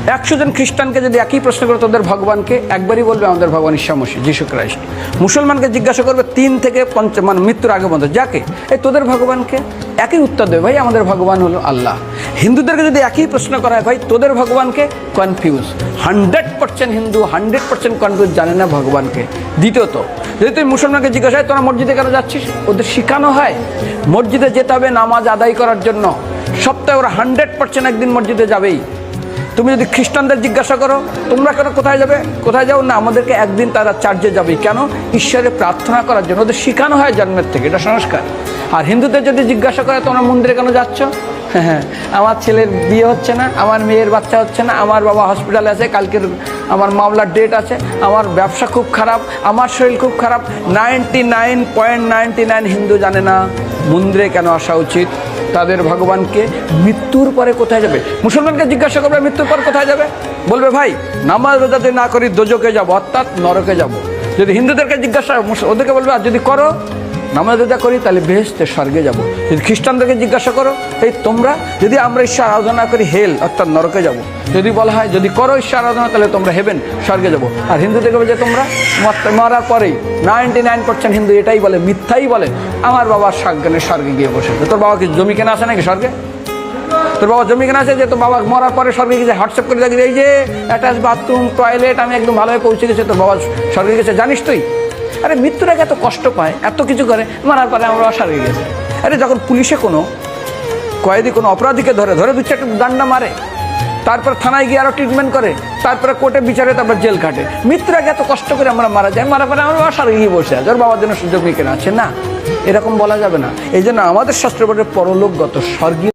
100 জন খ্রিস্টানকে যদি একই প্রশ্ন করে তোদের ভগবানকে, একবারই বলবে আমাদের ভগবান ঈসা মসীহ, যিশু খ্রাইস্ট। মুসলমানকে জিজ্ঞাসা করবে 3 থেকে 5 মানে মৃত্যুর আগে পর্যন্ত, যাকে এই তোদের ভগবানকে, একই উত্তর দেবে, ভাই আমাদের ভগবান হলো আল্লাহ। হিন্দুদেরকে যদি একই প্রশ্ন করা হয়, ভাই তোদের ভগবানকে, কনফিউজ। 100% হিন্দু 100% কনফিউজ, জানে না ভগবানকে। দ্বিতীয়ত, যদি তুই মুসলমানকে জিজ্ঞাসা হয় তোরা মসজিদে কেন যাচ্ছিস, ওদের শেখানো হয় মসজিদে যেতে হবে নামাজ আদায় করার জন্য। সপ্তাহে ওরা 100% একদিন মসজিদে যাবেই। তুমি যদি খ্রিস্টানদের জিজ্ঞাসা করো তোমরা কেন কোথায় যাবে, কোথায় যাও না, আমাদেরকে একদিন তারা চার্চে যাবে। কেন? ঈশ্বরে প্রার্থনা করার জন্য, ওদের শেখানো হয় জন্মের থেকে, এটা সংস্কার। আর হিন্দুদের যদি জিজ্ঞাসা করে তোমরা মন্দিরে কেন যাচ্ছ, হ্যাঁ আমার ছেলের বিয়ে হচ্ছে না, আমার মেয়ের বাচ্চা হচ্ছে না, আমার বাবা হসপিটালে আছে, কালকের আমার মামলার ডেট আছে, আমার ব্যবসা খুব খারাপ, আমার শরীর খুব খারাপ। 99.99 হিন্দু জানে না মন্দিরে কেন আসা উচিত, তাদের ভগবানকে। মৃত্যুর পরে কোথায় যাবে, মুসলমানকে জিজ্ঞাসা করবে মৃত্যুর পর কোথায় যাবে, বলবে ভাই নামাজ রোজা যদি না করি দোজকে যাব, অর্থাৎ নরকে যাব। যদি হিন্দুদেরকে জিজ্ঞাসা, ওদেরকে বলবে আর যদি করো নামাজ রোজা করি তাহলে বেহেশতে স্বর্গে যাব। যদি খ্রিস্টানদেরকে জিজ্ঞাসা করো, এই তোমরা যদি আমরা ঈশ্বর আরাধনা করি হেল অর্থাৎ নরকে যাব। যদি বলা হয় যদি করো ঈশ্বর আরাধনা তাহলে তোমরা হেভেন স্বর্গে যাব। আর হিন্দুদেরকে বলে যে তোমরা মরার পরেই 99% হিন্দু এটাই বলে, মিথ্যাই বলে, আমার বাবার সাজ্ঞানে স্বর্গে গিয়ে বসে। তোর বাবা কি জমি কেনা আছে নাকি স্বর্গে? তোর বাবা জমি কেনা আছে যে তোর বাবা মরার পরে স্বর্গে গেছে, হোয়াটসঅ্যাপ করে দেখি এই যে অ্যাটাচ বাথরুম টয়লেট আমি একদম ভালোভাবে পৌঁছে গেছে, তোর বাবা স্বর্গে গেছে, জানিস তুই? আরে মৃত্যুর আগে এত কষ্ট পায়, এত কিছু করে, মারার পরে আমরা স্বর্গে গেছে। আরে যখন পুলিশে কোনো কয়েদি কোনো অপরাধীকে ধরে 2-4টা ডান্ডা মারে, তারপর থানায় গিয়ে আরও ট্রিটমেন্ট করে, তারপরে কোর্টে বিচারে, তারপর জেল কাটে, মৃত্যুর আগে এত কষ্ট করে আমরা মারা যাই, মারার পরে আমরা স্বর্গে গিয়ে বসে আছি, ওর বাবার জন্য সুযোগ নিয়ে কেনা আছে না, এরকম বলা যাবে না। এই জন্য আমাদের শাস্ত্র বলে পরলোকগত স্বর্গীয়